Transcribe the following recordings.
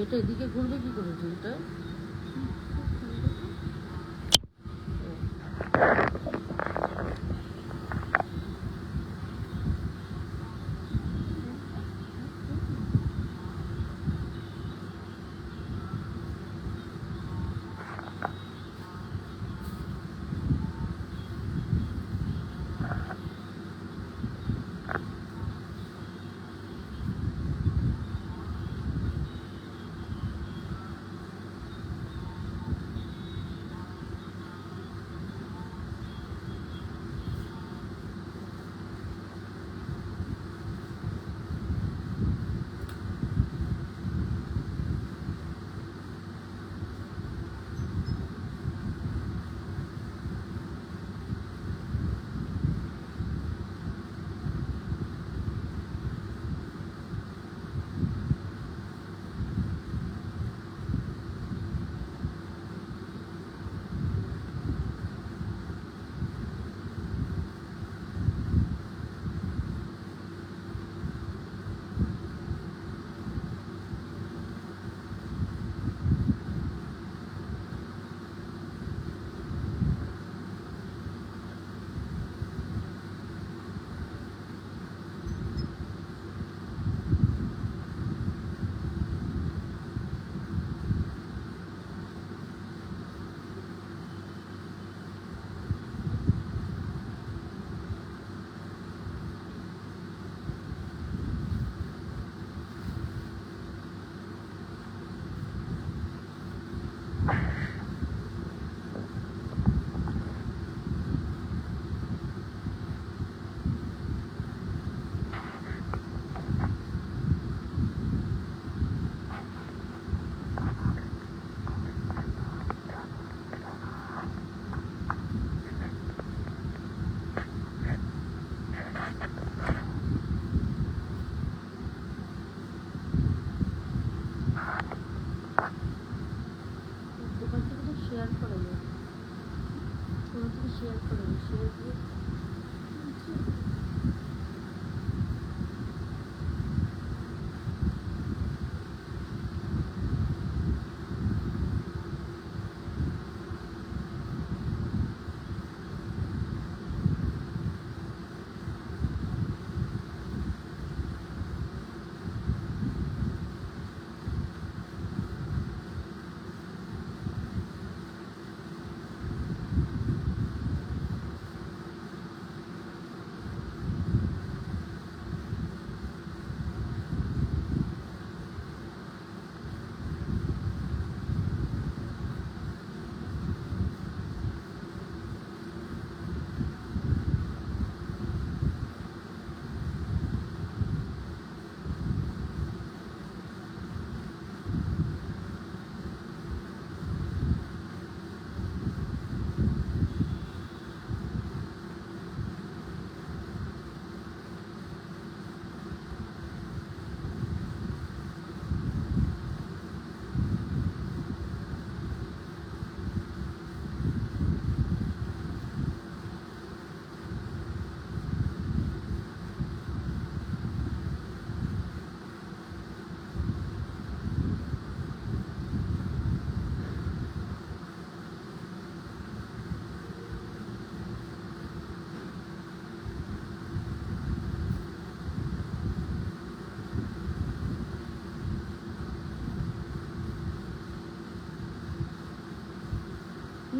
এটা এদিকে ঘুরবে কি করে চুলটা?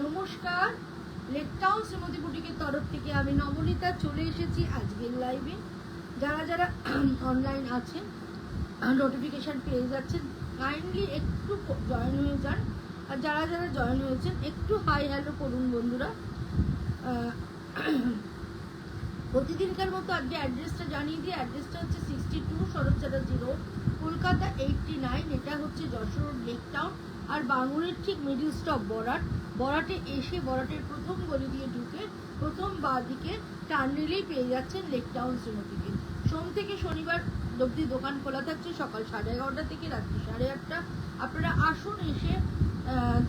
নমস্কার, লেকটাউন শ্রীমতী বুটিকের তরফ থেকে আমি নবনীতা চলে এসেছি আজকের লাইভে। যারা যারা অনলাইন আছেন নোটিফিকেশান পেয়ে যাচ্ছেন, কাইন্ডলি একটু জয়েন হয়ে যান। আর যারা যারা জয়েন হয়েছেন একটু হাই হ্যালো করুন বন্ধুরা। প্রতিদিনকার মতো আজকে অ্যাড্রেসটা জানিয়ে দিই। অ্যাড্রেসটা হচ্ছে 62 শরৎচাটার্জি রোড, কলকাতা 89। এটা হচ্ছে যশোর রোড, লেকটাউন। আর বাঙুরের ঠিক মিডিল স্টপ বরাটে এসে বরাটের প্রথম গলি দিয়ে ঢুকে প্রথম বাঁ দিকে টার্ন নিলেই পেয়ে যাচ্ছেন লেকটাউন শ্রীমতীকে। সোম থেকে শনিবার অবধি দোকান খোলা থাকছে সকাল 11:30 থেকে রাত্রি 8:30। আপনারা আসুন, এসে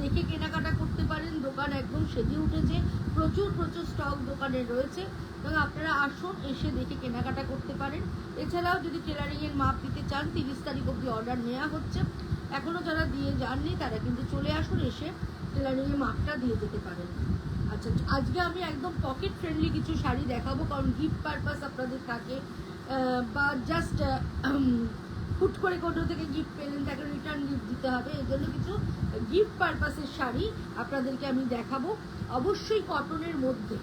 দেখে কেনাকাটা করতে পারেন। দোকান একদম সেজে উঠেছে, প্রচুর স্টক দোকানে রয়েছে, এবং আপনারা আসুন, এসে দেখে কেনাকাটা করতে পারেন। এছাড়াও যদি টেলারিংয়ের মাপ দিতে চান 30 তারিখ অবধি অর্ডার নেওয়া হচ্ছে। এখনো যারা দিয়ে যাননি তারা কিন্তু চলে আসুন, এসে টেলারিংয়ে মাপটা দিয়ে যেতে পারেন। আচ্ছা, আজকে আমি একদম পকেট ফ্রেন্ডলি কিছু শাড়ি দেখাবো, কারণ গিফট পারপাস আপনাদের থাকে, বা জাস্ট হুট করে কোনো থেকে গিফট পেলেন তাকে রিটার্ন গিফট দিতে হবে, এই জন্য কিছু গিফট পারপাসের শাড়ি আপনাদেরকে আমি দেখাবো। অবশ্যই কটনের মধ্যে,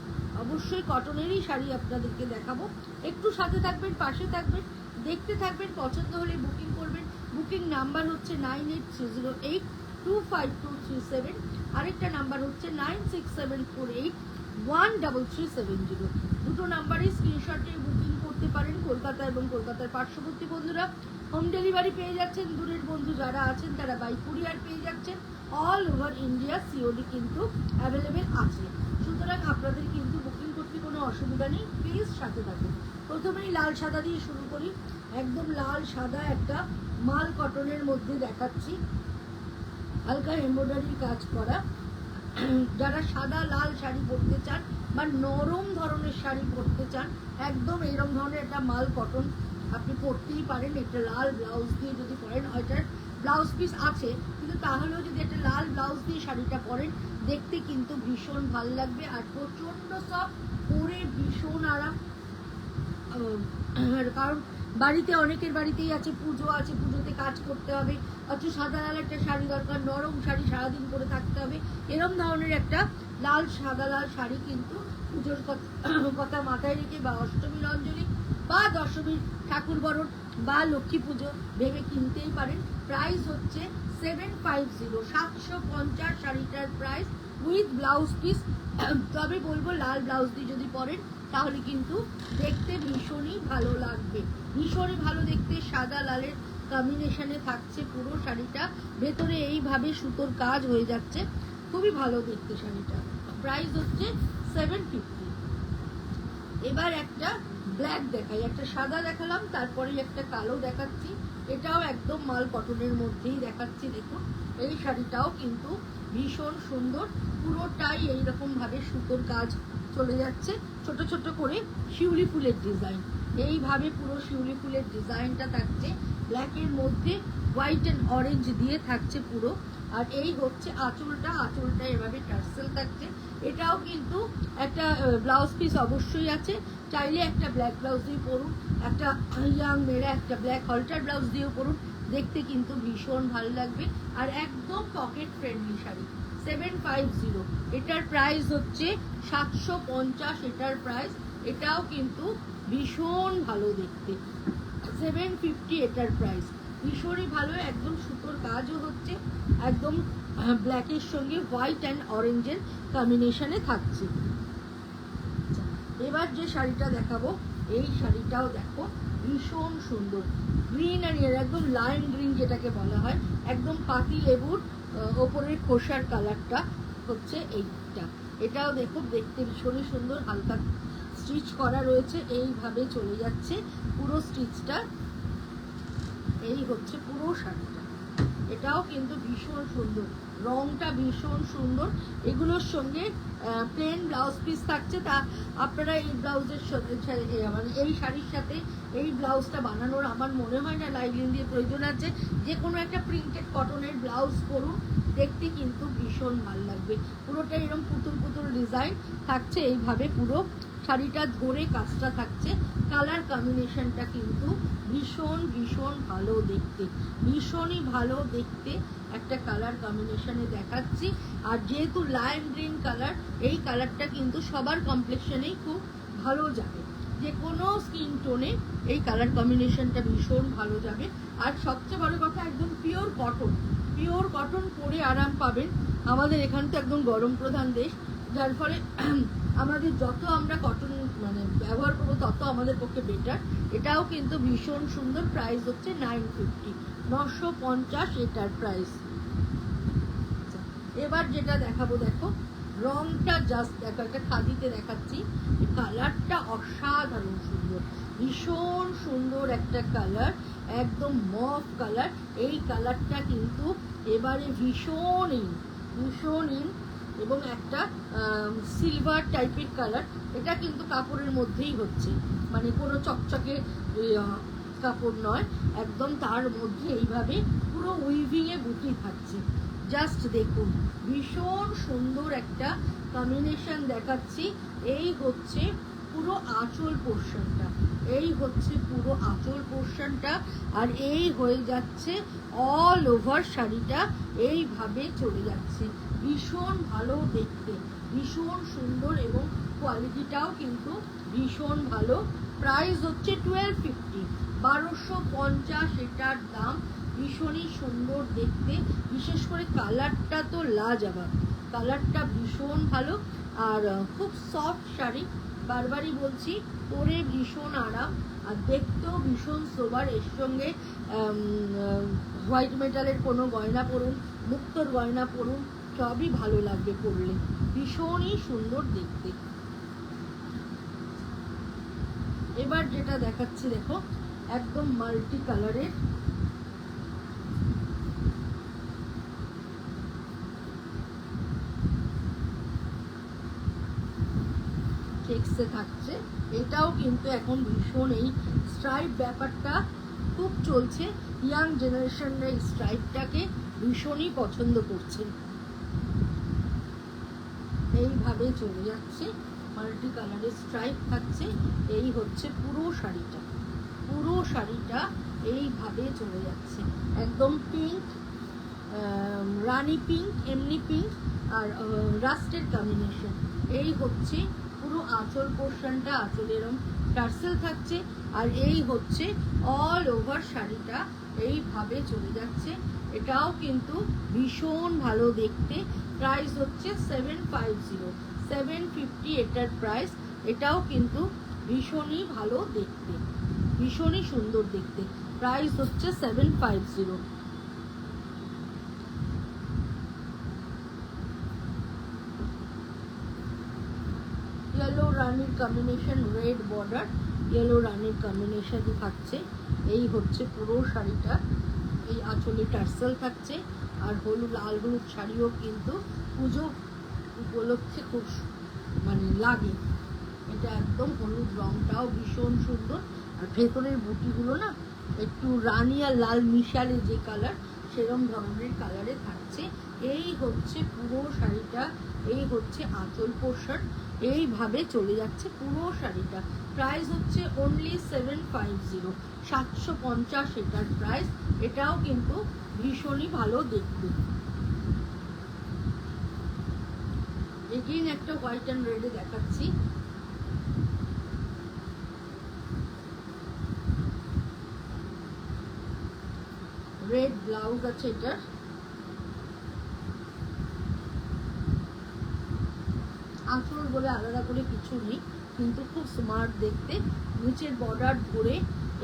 অবশ্যই কটনেরই শাড়ি আপনাদেরকে দেখাবো। একটু সাথে থাকবেন, পাশে থাকবেন, দেখতে থাকবেন, পছন্দ হলে বুকিং করবেন। বুকিং নাম্বার হচ্ছে 9830825237, আরেকটা নাম্বার হচ্ছে 9674813370। দুটো নাম্বারে স্ক্রিনশটে বুকিং করতে পারেন। কলকাতা এবং কলকাতার পার্শ্ববর্তী বন্ধুরা হোম ডেলিভারি পেয়ে যাচ্ছেন, দূরের বন্ধু যারা আছেন তারা বাই কুরিয়ার পেয়ে যাচ্ছেন। অল ওভার ইন্ডিয়া সিওডি কিন্তু অ্যাভেলেবেল আছে, সুতরাং আপনাদের কিন্তু বুকিং করতে কোনো অসুবিধা নেই। প্লিজ সাথে থাকুন। প্রথমেই লাল সাদা দিয়ে শুরু করি। একদম লাল সাদা একটা মাল কটনের মধ্যে দেখাচ্ছি, হালকা এমব্রয়ডারির কাজ করা। যারা সাদা লাল শাড়ি পরতে চান বা নরম ধরনের শাড়ি পরতে চান, একদম এইরকম ধরনের একটা মাল কটন আপনি পরতেই পারেন। একটা লাল ব্লাউজ দিয়ে যদি পরেন, ওইটার ব্লাউজ পিস আছে কিন্তু তাহলেও যদি একটা লাল ব্লাউজ দিয়ে শাড়িটা পরেন, দেখতে কিন্তু ভীষণ ভালো লাগবে। আর প্রচণ্ড সফট, পরে ভীষণ আরাম। কারণ বাড়িতে অনেকের বাড়িতেই আছে পুজো আছে, পুজোতে কাজ করতে হবে, অথচ সাদা লাল একটা শাড়ি দরকার, নরম শাড়ি সারাদিন পরে থাকতে হবে। এরম ধরনের একটা লাল সাদা লাল শাড়ি কিন্তু পুজোর কথা মাথায় রেখে বা অষ্টমীর অঞ্জলি বা দশমীর ঠাকুর বরণ বা লক্ষ্মী পুজো ভেবে কিনতেই পারেন। প্রাইস হচ্ছে 750, 750 শাড়িটার প্রাইস উইথ ব্লাউজ পিস। তবে বলবো লাল ব্লাউজ দিয়ে যদি পরেন তাহলে কিন্তু দেখতে ভীষণই ভালো লাগবে, ভীষণই ভালো দেখতে। সাদা লালের কম্বিনেশনে থাকছে পুরো শাড়িটা, ভেতরে এইভাবে সুতোর কাজ হয়ে যাচ্ছে, খুবই ভালো দেখতে শাড়িটা। প্রাইস হচ্ছে 750। এবার একটা ব্ল্যাক দেখাই, একটা সাদা দেখালাম, তারপরে একটা কালো দেখাচ্ছি। এটাও একদম মাল কটনের মধ্যেই দেখাচ্ছি। দেখুন এই শাড়িটাও কিন্তু ভীষণ সুন্দর, পুরোটাই এইরকম ভাবে সুতোর কাজ চলে যাচ্ছে, ছোট ছোট করে শিউলি ফুলের ডিজাইন, এইভাবে পুরো শিউলি ফুলের ডিজাইনটা থাকছে। ব্ল্যাকের মধ্যে হোয়াইট অ্যান্ড অরেঞ্জ দিয়ে থাকছে পুরো। আর এই হচ্ছে আঁচলটা, আঁচলটা এভাবে টার্সেল থাকছে। এটাও কিন্তু একটা ব্লাউজ পিস অবশ্যই আছে, চাইলে একটা ব্ল্যাক ব্লাউজ দিয়ে পরুন, একটা ইয়াং মেয়েরা একটা ব্ল্যাক হলটার ব্লাউজ দিয়েও পরুন, দেখতে কিন্তু ভীষণ ভালো লাগবে। আর একদম পকেট ফ্রেন্ডলি শাড়ি 750, এটার প্রাইস হচ্ছে 750, এটার প্রাইস। এটাও কিন্তু ভীষণ ভালো দেখতে, 750 এটার প্রাইস, ভীষণই ভালো। একদম সুতোর কাজও হচ্ছে, একদম ব্ল্যাকের সঙ্গে হোয়াইট অ্যান্ড অরেঞ্জের কম্বিনেশনে থাকছে। এবার যে শাড়িটা দেখাবো, এই শাড়িটাও দেখো ভীষণ সুন্দর, গ্রিন আর একদম লাইম গ্রিন যেটাকে বলা হয়, একদম পাতি লেবুর ওপরের খোসার কালারটা হচ্ছে এইটা। এটাও দেখো দেখতে ভীষণই সুন্দর, হালকা স্টিচ করা রয়েছে, এইভাবে চলে যাচ্ছে পুরো স্টিচটা। এই হচ্ছে পুরো শাড়িটা, এটাও কিন্তু ভীষণ সুন্দর, রংটা ভীষণ সুন্দর। এগুলোর সঙ্গে প্লেন ব্লাউজ পিস থাকছে, তা আপনারা এই ব্লাউজের সাথে মানে এই শাড়ির সাথে এই ব্লাউজটা বানানোর আমার মনে হয় না লাইলিন দিয়ে প্রয়োজন আছে। যে কোনো একটা প্রিন্টেড কটনের ব্লাউজ করুন, দেখতে কিন্তু ভীষণ ভালো লাগবে। পুরোটা এরকম পুতুল পুতুল ডিজাইন থাকছে, এইভাবে পুরো শাড়িটা ধরে কাজটা থাকছে। কালার কম্বিনেশনটা কিন্তু ভীষণ ভীষণ ভালো দেখতে, ভীষণই ভালো দেখতে একটা কালার কম্বিনেশনে দেখাচ্ছি। আর যেহেতু লাইম গ্রিন কালার, এই কালারটা কিন্তু সবার কমপ্লেক্সনেই খুব ভালো যাবে, যে কোনো স্কিন টোনে এই কালার কম্বিনেশনটা ভীষণ ভালো যাবে। আর সবচেয়ে বড় কথা, একদম পিওর কটন, পিওর কটন পরে আরাম পাবেন। আমাদের এখানে তো একদম গরম প্রধান দেশ, যার ফলে আমাদের যত আমরা কটন মানে ব্যবহার করবো তত আমাদের পক্ষে বেটার। এটাও কিন্তু ভীষণ সুন্দর, প্রাইস হচ্ছে 950, 950 এটার প্রাইস। এবার যেটা দেখাবো দেখো, রংটা জাস্ট দেখো, একটা খাদিতে দেখাচ্ছি, কালারটা অসাধারণ সুন্দর, ভীষণ সুন্দর একটা কালার, একদম মফ কালার। এই কালারটা কিন্তু এবারে ভীষণ ইন এবং একটা সিলভার টাইপের কালার। এটা কিন্তু কাপড়ের মধ্যেই হচ্ছে, মানে কোনো চকচকে কাপড় নয়, একদম তার মধ্যে এইভাবে পুরো উইভিংয়ে বুটি থাকছে। জাস্ট দেখুন, ভীষণ সুন্দর একটা কম্বিনেশন দেখাচ্ছি। এই হচ্ছে পুরো আঁচল পোর্শনটা, এই হচ্ছে পুরো আঁচল পোর্শনটা, আর এই হয়ে যাচ্ছে অল ওভার শাড়িটা এইভাবে চলে যাচ্ছে। ভীষণ ভালো দেখতে, ভীষণ সুন্দর, এবং কোয়ালিটিটাও কিন্তু ভীষণ ভালো। প্রাইস হচ্ছে 1250, 1250 এটার দাম। ভীষণই সুন্দর দেখতে, বিশেষ করে কালারটা তো লাজবাব, কালারটা ভীষণ ভালো। আর খুব সফট শাড়ি, বারবারই বলছি, পরে ভীষণ আরাম, আর দেখতেও ভীষণ সোবার। এর সঙ্গে হোয়াইট মেটালের কোনো গয়না পরুন, মুক্তোর গয়না পরুন, সবই ভালো লাগবে পরলে, ভীষণই সুন্দর দেখতে। এবার যেটা দেখাচ্ছি দেখো, একদম মাল্টি কালারের, চেক্সে থাকছে। এটাও কিন্তু এখন ভীষণ এই স্ট্রাইপ ব্যাপারটা খুব চলছে, ইয়াং জেনারেশনরা এই স্ট্রাইপটাকে ভীষণই পছন্দ করছেন। এইভাবে চলে যাচ্ছে, মাল্টি কালারের স্ট্রাইপ থাকছে। এই হচ্ছে পুরো শাড়িটা, পুরো শাড়িটা এইভাবে চলে যাচ্ছে। একদম পিঙ্ক, রানি পিঙ্ক, এমনি পিঙ্ক আর রাস্টের কম্বিনেশন। এই হচ্ছে পুরো আঁচল পোর্শনটা, আঁচল এরম টার্সেল থাকছে, আর এই হচ্ছে অল ওভার শাড়িটা এইভাবে চলে যাচ্ছে। এটাও কিন্তু ভীষণ ভালো দেখতে। প্রাইস হচ্ছে 750, 750 এটার প্রাইস। এটাও কিন্তু ভীষণই ভালো দেখতে, ভীষণই সুন্দর দেখতে। প্রাইস হচ্ছে 750। ইয়েলো রানির কম্বিনেশন, রেড বর্ডার, ইয়েলো রানির কম্বিনেশনই থাকছে। এই হচ্ছে পুরো শাড়িটা, এই আঁচলে টার্সেল থাকছে, আর হলুদ, লাল হলুদ শাড়িও কিন্তু পুজো উপলক্ষে খুব মানে লাগে। এটা একদম হলুদ রংটাও ভীষণ সুন্দর, আর ভেতরের বুটিগুলো না একটু রানি আর লাল মিশালে যে কালার, সেরম ধরনের কালারে থাকছে। এই হচ্ছে পুরো শাড়িটা, এই হচ্ছে আঁচল পোর্শন, এইভাবে চলে যাচ্ছে পুরো শাড়িটা। প্রাইস হচ্ছে অনলি 750, 750 এটার প্রাইস। এটাও কিন্তু ভীষণই ভালো দেখতে। এগেইন একটা হোয়াইট অ্যান্ড রেডে দেখাচ্ছি। রেড ব্লাউজ আছে এটার, আঁচল বলে আলাদা করে কিছু নেই, কিন্তু খুব স্মার্ট দেখতে। নিচের বর্ডার ধরে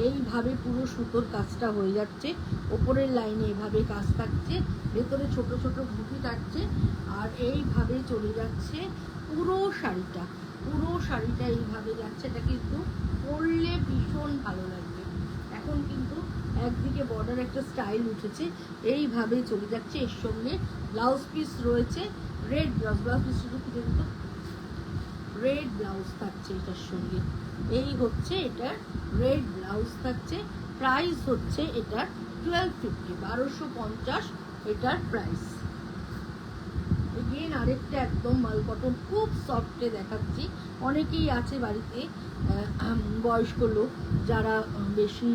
এইভাবে পুরো সুতোর কাজটা হয়ে যাচ্ছে, ওপরের লাইনে এভাবে কাজ থাকছে, ভেতরে ছোট ছোট বুটি থাকছে, আর এইভাবে চলে যাচ্ছে পুরো শাড়িটা, পুরো শাড়িটা এইভাবে যাচ্ছে। এটা কিন্তু পরলে ভীষণ ভালো লাগবে। এখন কিন্তু একদিকে বর্ডার একটা স্টাইল উঠেছে, এইভাবে চলে যাচ্ছে। এর সঙ্গে ব্লাউজ পিস রয়েছে, রেড ব্লাউজ, ব্লাউজ পিস শুধু খুঁজে দিত, রেড ব্লাউজ থাকছে এটার সঙ্গে। এই হচ্ছে এটার রেড ব্লাউজ থাকছে। প্রাইস হচ্ছে এটার 1250, 1250 এটার প্রাইস। এগেন আরেকটা একদম মাল কটন, খুব সফটে দেখাচ্ছি। অনেকেই আছে বাড়িতে বয়স্ক লোক যারা বেশি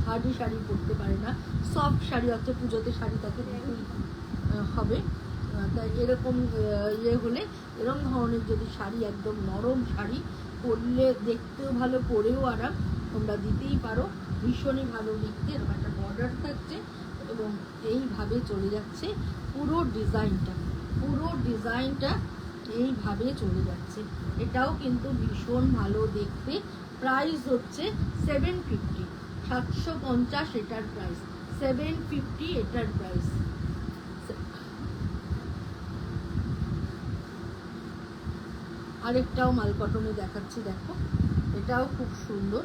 হার্ডি শাড়ি পরতে পারে না, সফট শাড়ি হচ্ছে পুজোতে শাড়ি তাকে হবে। তাই এরকম ইয়ে হলে, এরকম ধরনের যদি শাড়ি, একদম নরম শাড়ি পরলে দেখতেও ভালো, পরেও আরাম, তোমরা দিতেই পারো, ভীষণই ভালো দেখতে। এরকম একটা বর্ডার থাকছে, এবং এইভাবে চলে যাচ্ছে পুরো ডিজাইনটা, পুরো ডিজাইনটা এইভাবে চলে যাচ্ছে। এটাও কিন্তু ভীষণ ভালো দেখতে। প্রাইস হচ্ছে 750, 750 এটার প্রাইস, 750 এটার প্রাইস। আরেকটাও মাল কটনে দেখাচ্ছি, দেখো এটাও খুব সুন্দর।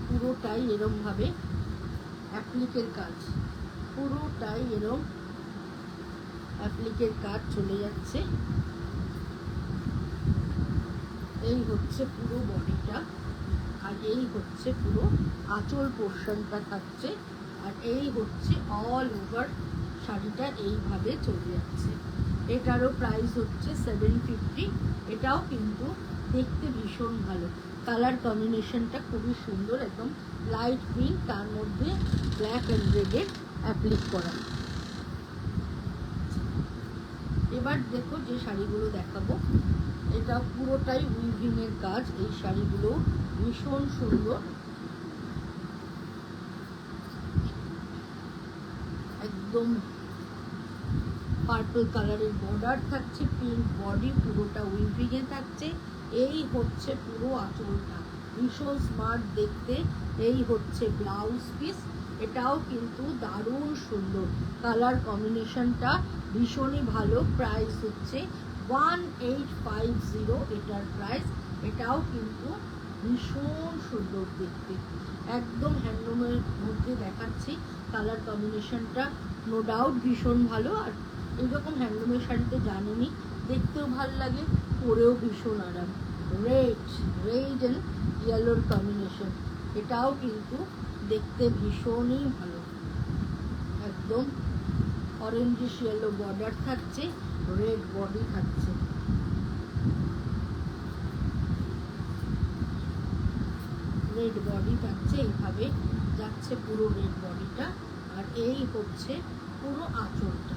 পুরোটাই এরম ভাবে অ্যাপ্লিকের কাজ, পুরোটাই এরম অ্যাপ্লিকের কাজ চলে যাচ্ছে। এই হচ্ছে পুরো বডিটা, আর এই হচ্ছে পুরো আঁচল পোর্শনটা থাকছে, আর এই হচ্ছে অল ওভার শাড়িটা এইভাবে চলে যাচ্ছে। এটারও প্রাইস হচ্ছে 750। এটাও কিন্তু দেখতে ভীষণ ভালো, কালার কম্বিনেশনটা খুবই সুন্দর, একদম লাইট পিঙ্ক, তার মধ্যে ব্ল্যাক অ্যান্ড রেডের অ্যাপ্লিক করা। এবার দেখো যে শাড়িগুলো দেখাবো, এটা পুরোটাই উইভিং এর কাজ। এই শাড়িগুলো ভীষণ সুন্দর, একদম পার্পল কালারের বর্ডার থাকছে, পিঙ্ক বডি, পুরোটা উইভিং এ থাকছে। এই হচ্ছে পুরো আঁচলটা, ভীষণ স্মার্ট দেখতে। এই হচ্ছে ব্লাউজ পিস, এটাও কিন্তু দারুণ সুন্দর, কালার কম্বিনেশনটা ভীষণই ভালো। প্রাইস হচ্ছে 1850 এটার প্রাইস। এটাও কিন্তু ভীষণ সুন্দর দেখতে, একদম হ্যান্ডলুমের মধ্যে দেখাচ্ছি। কালার কম্বিনেশনটা নো ডাউট ভীষণ ভালো, আর এইরকম হ্যান্ডলুমের শাড়িতে জানেনই দেখতেও ভালো লাগে, পরেও ভীষণ আরাম। রেড অ্যান্ড ইয়েলোর কম্বিনেশন, এটাও কিন্তু দেখতে ভীষণই ভালো, একদম অরেঞ্জিশ ইয়েলো বর্ডার থাকছে, রেড বডি থাকছে। রেড বডি থাকছে, এইভাবে যাচ্ছে পুরো রেড বডিটা। আর এই হচ্ছে পুরো আঁচলটা,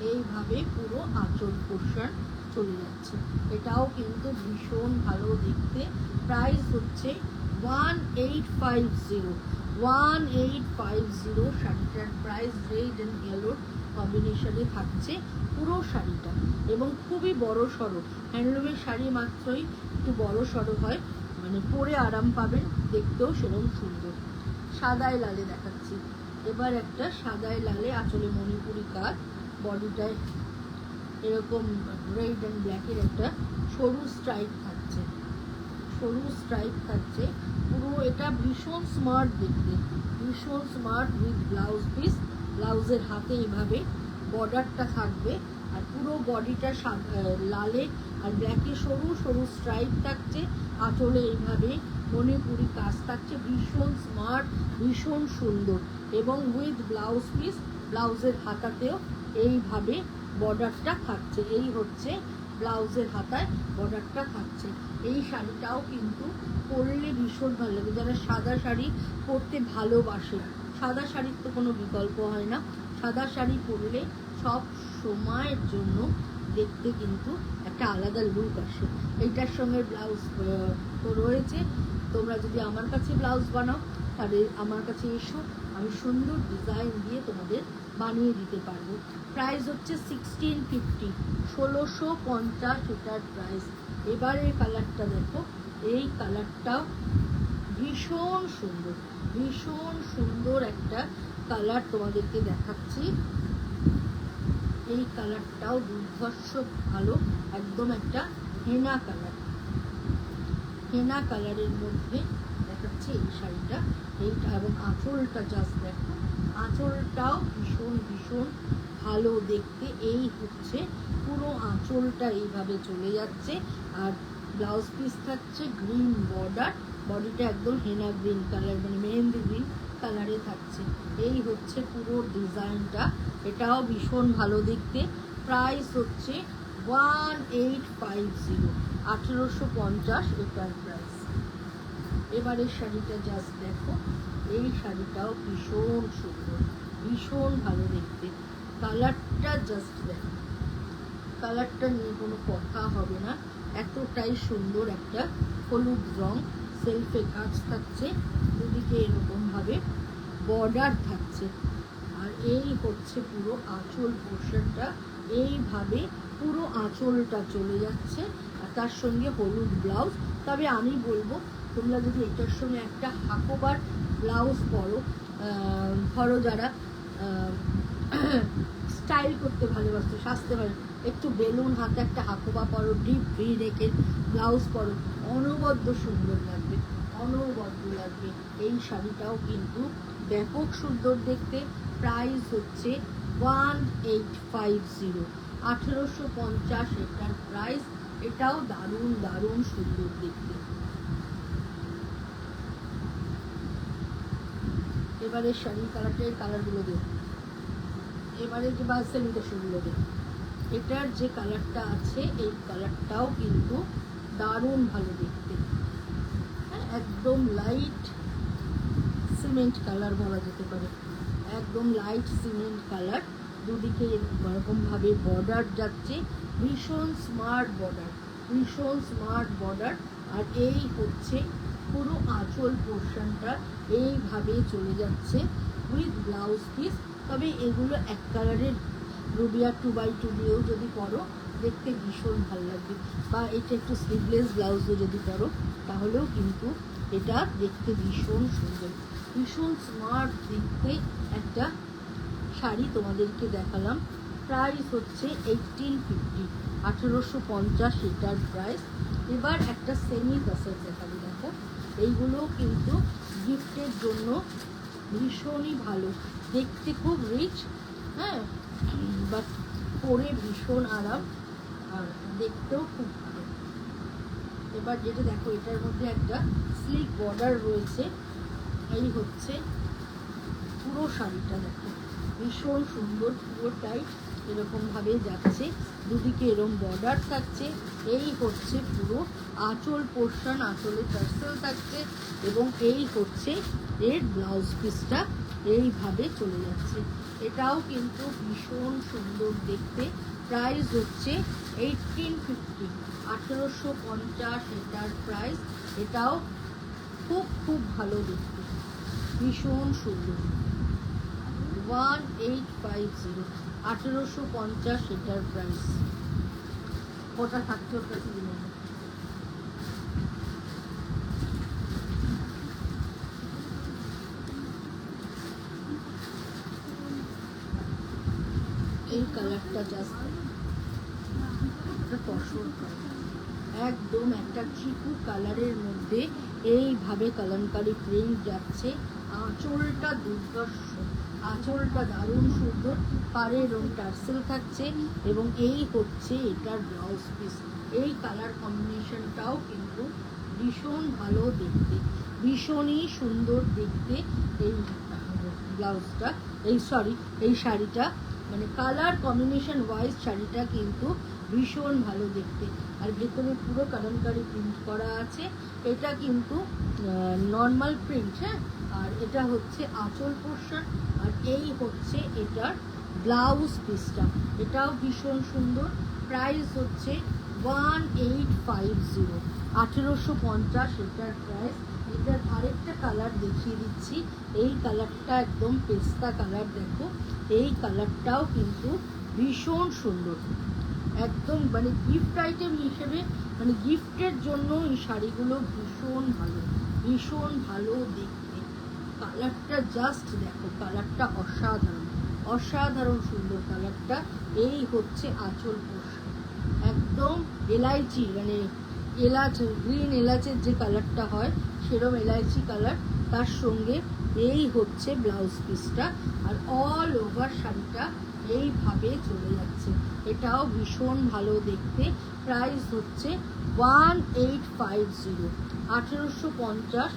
এইভাবে পুরো আঁচল পোর্শন চলে যাচ্ছে। এটাও কিন্তু ভীষণ ভালো দেখতে। প্রাইস হচ্ছে 1850 শাড়িটার প্রাইস। রেড অ্যান্ড ইয়েলোর কম্বিনেশনে থাকছে পুরো শাড়িটা, এবং খুবই বড় সড়ো। হ্যান্ডলুমের শাড়ি মাত্রই একটু বড় সড়ো হয়, মানে পরে আরাম পাবেন, দেখতেও সেরকম সুন্দর। সাদায় লালে দেখাচ্ছি এবার একটা সাদায় লালে আঁচলে মণিপুরি কাজ, বডিটায় এরকম রেড অ্যান্ড ব্ল্যাকের একটা সরু স্ট্রাইপ থাকছে, সরু স্ট্রাইপ থাকছে পুরো। এটা ভীষণ স্মার্ট দেখতে, ভীষণ স্মার্ট উইথ ব্লাউজ পিস। ব্লাউজের হাতে এইভাবে বর্ডারটা থাকবে, আর পুরো বডিটা লালে আর ব্ল্যাকে সরু সরু স্ট্রাইপ থাকছে। আঁচলে এইভাবে মণিপুরি কাজ থাকছে, ভীষণ স্মার্ট, ভীষণ সুন্দর, এবং উইথ ব্লাউজ পিস। ব্লাউজের হাতাতেও এইভাবে বর্ডারটা থাকছে, এই হচ্ছে ব্লাউজের হাতায় বর্ডারটা থাকছে। এই শাড়িটাও কিন্তু পরলে ভীষণ ভালো লাগে, যারা সাদা শাড়ি পরতে ভালোবাসে। সাদা শাড়ির তো কোনো বিকল্প হয় না, সাদা শাড়ি পরলে সব সময়ের জন্য দেখতে কিন্তু একটা আলাদা লুক আসে। এইটার সঙ্গে ব্লাউজ তো রয়েছে। তোমরা যদি আমার কাছে ব্লাউজ বানাও তাহলে আমার কাছে এসো, আমি সুন্দর ডিজাইন দিয়ে তোমাদের বানিয়ে দিতে পারবো। প্রাইস হচ্ছে 1650, 1650 এটার প্রাইস। এবারে কালারটা দেখো, এই কালারটাও ভীষণ সুন্দর, ভীষণ সুন্দর একটা কালার তোমাদেরকে দেখাচ্ছি। এই কালারটাও দুর্ধর্ষ ভালো, একদম একটা হেনা কালার, হেনা কালারের মধ্যে দেখাচ্ছি এই শাড়িটা। এইটা এবং আঁচলটা জাস্ট দেখো, আঁচলটাও ভীষণ ভীষণ ভালো দেখতে। এই হচ্ছে পুরো আঁচলটা এইভাবে চলে যাচ্ছে, আর ব্লাউজ পিস থাকছে গ্রিন বর্ডার, বডিটা একদম হেনা গ্রিন কালার, মানে মেহেন্দি গ্রিন কালারে থাকছে। এই হচ্ছে পুরো ডিজাইনটা, এটাও ভীষণ ভালো দেখতে। প্রাইস হচ্ছে 1850, 1850 এটার প্রাইস। এবারের শাড়িটা জাস্ট দেখো, এই শাড়িটাও ভীষণ সুন্দর, ভীষণ ভালো দেখতে। কালারটা জাস্ট দেখো, কালারটা নিয়ে কোনো কথা হবে না, এতটাই সুন্দর একটা হলুদ রং, সেলফে কাজ থাকছে, দুদিকে এরকমভাবে বর্ডার থাকছে। আর এই হচ্ছে পুরো আঁচল পোর্শনটা, এইভাবে পুরো আঁচলটা চলে যাচ্ছে, আর তার সঙ্গে হলুদ ব্লাউজ। তবে আমি বলবো তোমরা যদি এটার সঙ্গে একটা হাকোবার ব্লাউজ পরো, ধরো যারা স্টাইল করতে ভালোবাসো, সাজতে পারো, একটু বেলুন হাতে একটা হাকোবা পরো, ডিপ ভি রেখে ব্লাউজ পরো, অনবদ্য সুন্দর লাগবে, অনবদ্য লাগবে। এই শাড়িটাও কিন্তু ব্যাপক সুন্দর দেখতে। প্রাইস হচ্ছে 1850, 1850 এটার প্রাইস। এটাও দারুণ দারুণ সুন্দর দেখতে। এবারে শাড়ির কালারটার কালারগুলো দেখ, এবারে যে বা সেমি তসরগুলো দেখ। এটার যে কালারটা আছে এই কালারটাও কিন্তু দারুণ ভালো দেখতে। হ্যাঁ, একদম লাইট সিমেন্ট কালার বলা যেতে পারে, একদম লাইট সিমেন্ট কালার। দুদিকে এরকমভাবে বর্ডার যাচ্ছে, ভীষণ স্মার্ট বর্ডার, ভীষণ স্মার্ট বর্ডার। আর এই হচ্ছে পুরো আঁচল পোর্শনটা এইভাবে চলে যাচ্ছে উইথ ব্লাউজ পিস। তবে এগুলো এক কালারের রুবিয়া 2x2 দিয়েও যদি পরো দেখতে ভীষণ ভালো লাগবে, বা এটা একটু স্লিভলেস ব্লাউজও যদি পরো তাহলেও কিন্তু এটা দেখতে ভীষণ সুন্দর, ভীষণ স্মার্ট দেখতে একটা শাড়ি তোমাদেরকে দেখালাম। প্রাইস হচ্ছে 1850, 1850 এটার প্রাইস। এবার একটা সেমি তসর দেখাবো, দেখো এইগুলো কিন্তু গিফটের জন্য ভীষণই ভালো দেখতে, খুব রিচ। হ্যাঁ, বাট পরে ভীষণ আরাম আর দেখতেও খুব ভালো। এবার যেটা দেখো এটার মধ্যে একটা স্লিক বর্ডার রয়েছে, এই হচ্ছে পুরো শাড়িটা। দেখো ভীষণ সুন্দর, পুরোটাই এরকমভাবে যাচ্ছে, দুদিকে এরকম বর্ডার থাকছে। এই হচ্ছে পুরো আঁচল পোর্শন, আঁচলে টার্সেল থাকছে এবং এই হচ্ছে এর ব্লাউজ পিসটা এইভাবে চলে যাচ্ছে। এটাও কিন্তু ভীষণ সুন্দর দেখতে। প্রাইস হচ্ছে 1850, 1850 এটার প্রাইস। এটাও খুব খুব ভালো দেখতে, ভীষণ সুন্দর। 1850, 1850 এটার প্রাইস। ওটা থাকছে ওর কাছে দিন। এই কালারটা জাস্ট তসর কালার, একদম একটা চিকু কালারের মধ্যে এইভাবে কালামকারি প্রিন্ট যাচ্ছে। আঁচলটা দুর্ধর্ষ, আঁচলটা দারুণ সুন্দর, পাড়ে রং টার্সেল থাকছে এবং এই হচ্ছে এটার ব্লাউজ পিস। এই কালার কম্বিনেশনটাও কিন্তু ভীষণ ভালো দেখতে, ভীষণই সুন্দর দেখতে এই ব্লাউজটা, এই শাড়িটা, মানে কালার কম্বিনেশন ওয়াইজ শাড়িটা কিন্তু ভীষণ ভালো দেখতে। আর ভেতরে পুরো কালামকারি প্রিন্ট করা আছে, এটা কিন্তু নর্মাল প্রিন্ট। হ্যাঁ, আর এটা হচ্ছে আঁচল পোর্শন আর এই হচ্ছে এটার ব্লাউজ পিসটা, এটাও ভীষণ সুন্দর। প্রাইস হচ্ছে 1850, 1850 এটার প্রাইস। এটার আরেকটা কালার দেখিয়ে দিচ্ছি, এই কালারটা একদম পেস্তা কালার। দেখো এই কালারটাও কিন্তু ভীষণ সুন্দর, একদম মানে গিফট আইটেম হিসেবে, মানে গিফটের জন্য এই শাড়িগুলো ভীষণ ভালো, ভীষণ ভালো দেখতে। কালারটা জাস্ট দেখো, কালারটা অসাধারণ, অসাধারণ সুন্দর কালারটা। এই হচ্ছে আঁচল পোর্শন, একদম এলাইচি, মানে এলাচ, গ্রিন এলাচের যে কালারটা হয় সেরকম এলাইচি কালার, তার সঙ্গে এই হচ্ছে ব্লাউজ পিসটা। আর অল ওভার শাড়িটা এইভাবে চলে যাচ্ছে, এটাও ভীষণ ভালো দেখতে। প্রাইস হচ্ছে 1850, 1850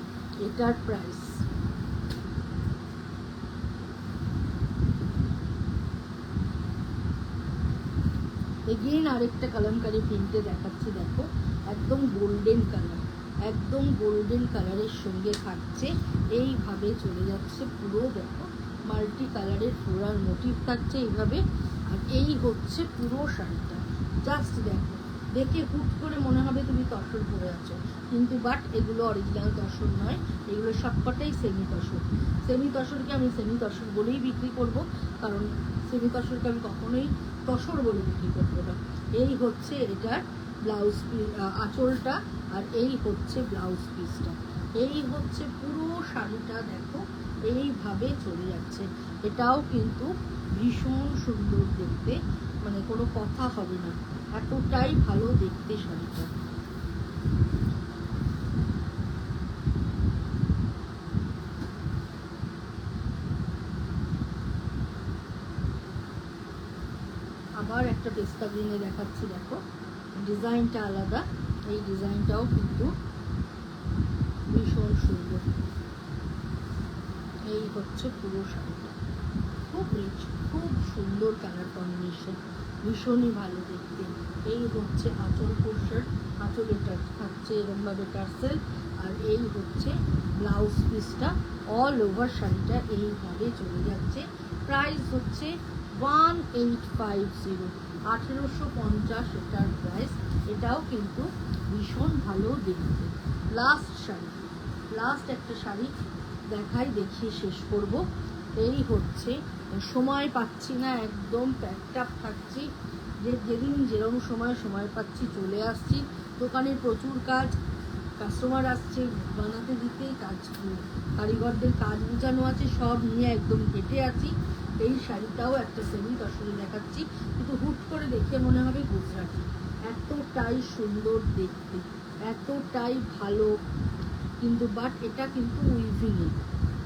এটার প্রাইস। এগেইন আরেকটা কালামকারি প্রিন্টে দেখাচ্ছি, দেখো একদম গোল্ডেন কালার, একদম গোল্ডেন কালারের সঙ্গে থাকছে, এইভাবে চলে যাচ্ছে পুরো। দেখো মাল্টি কালারের ফ্লোরাল মোটিভ থাকছে এইভাবে। আর এই হচ্ছে পুরো শাড়িটা, জাস্ট দেখো, দেখে হুট করে মনে হবে তুমি তসর পরে আছো, কিন্তু বাট এগুলো অরিজিনাল তসর নয়, এগুলো সবকটাই সেমি তসর। সেমি তসরকে আমি সেমি তসর বলেই বিক্রি করব, কারণ সেমি তসরকে আমি কখনোই তসর বলে বিক্রি করবো না। এই হচ্ছে এটার ব্লাউজ আঁচলটা আর এই হচ্ছে ব্লাউজ পিসটা, এই হচ্ছে পুরো শাড়িটা। দেখো এইভাবে চলে যাচ্ছে, এটাও কিন্তু ভীষণ সুন্দর দেখতে, মানে কোনো কথা হবে না, এতটাই ভালো দেখতে শাড়িটা। আবার একটা পেস্তা গ্রিনে দেখাচ্ছি, দেখো ডিজাইনটা আলাদা, এই ডিজাইনটাও কিন্তু ভীষণ সুন্দর। এই হচ্ছে পুরো শাড়িটা, খুব রিচ, খুব সুন্দর কালার কম্বিনেশন, ভীষণই ভালো দেখতে। এই হচ্ছে আঁচল পোর্শন, আঁচলে থাকছে এরমভাবে টার্সেল, আর এই হচ্ছে ব্লাউজ পিসটা। অল ওভার শাড়িটা এইভাবে চলে যাচ্ছে। প্রাইস হচ্ছে 1850, 1850 এটার প্রাইস। এটাও কিন্তু ভীষণ ভালো দেখতে। লাস্ট শাড়ি, লাস্ট একটা শাড়ি দেখিয়ে শেষ করব। এই হচ্ছে, সময় পাচ্ছি না, একদম প্যাকড আপ থাকছি, যেদিন যেরকম সময় পাচ্ছি চলে আসছি। দোকানে প্রচুর কাজ, কাস্টমার আসছে, বানাতে দিতে কাজ, কারিগরদের কাজ বোঝানো আছে, সব নিয়ে একদম হেঁটে আছি। এই শাড়িটাও একটা সেমি দশরে দেখাচ্ছি, কিন্তু হুট করে দেখে মনে হবে গুজরাটি। এতটাই সুন্দর দেখতে, এতটাই ভালো, কিন্তু বাট এটা কিন্তু উইভিংয়ে,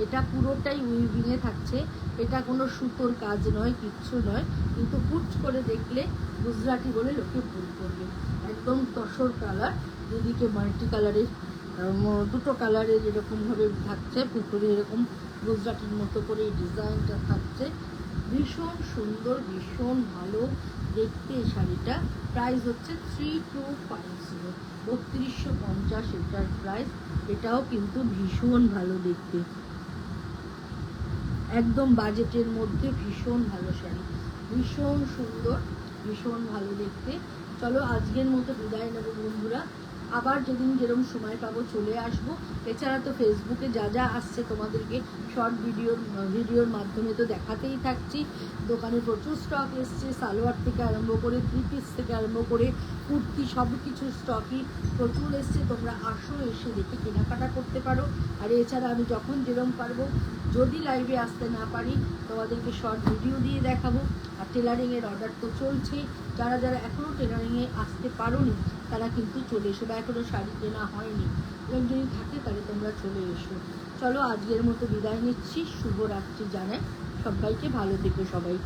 এটা পুরোটাই উইভিংয়ে থাকছে। এটা কোনো সুতোর কাজ নয়, কিচ্ছু নয়, কিন্তু হুট করে দেখলে গুজরাটি বলে লোকে ভুল করবে। একদম তসর কালার, দুদিকে মাল্টি কালারের, দুটো কালারের এরকমভাবে থাকছে, পুকুরে এরকম গুজরাটির মতো করে এই ডিজাইনটা থাকছে। ভীষণ সুন্দর, ভীষণ ভালো দেখতে এই শাড়িটা। প্রাইস হচ্ছে 3250, 3250 এটার প্রাইস। এটাও কিন্তু ভীষণ ভালো দেখতে, একদম বাজেটের মধ্যে ভীষণ ভালো শাড়ি, ভীষণ সুন্দর, ভীষণ ভালো দেখতে। চলো আজকের মতো বিদায় নেব বন্ধুরা, আবার যেদিন যেরকম সময় পাবো চলে আসবো। এছাড়া তো ফেসবুকে যা যা আসছে তোমাদেরকে শর্ট ভিডিওর মাধ্যমে তো দেখাতেই থাকছি। দোকানে প্রচুর স্টক এসছে, সালোয়ার থেকে আরম্ভ করে, থ্রি পিস থেকে আরম্ভ করে, কুর্তি, সব কিছু স্টকই প্রচুর এসছে। তোমরা আসো, এসে দেখে কেনাকাটা করতে পারো। আর এছাড়া আমি যখন যেরকম পারবো, যদি লাইভে আসতে না পারি, তোমাদেরকে শর্ট ভিডিও দিয়ে দেখাবো। আর টেলারিংয়ের অর্ডার তো চলছেই, যারা যারা এখনও টেলারিংয়ে আসতে পারোনি তারা কিন্তু চলে এসো, বা এখনও শাড়ি কেনা হয়নি এরকম যদি থাকে তাহলে তোমরা চলে এসো। চলো আজকের মতো বিদায় নিচ্ছি, শুভরাত্রি জানাই সবাইকে, ভালো থেকো সবাই।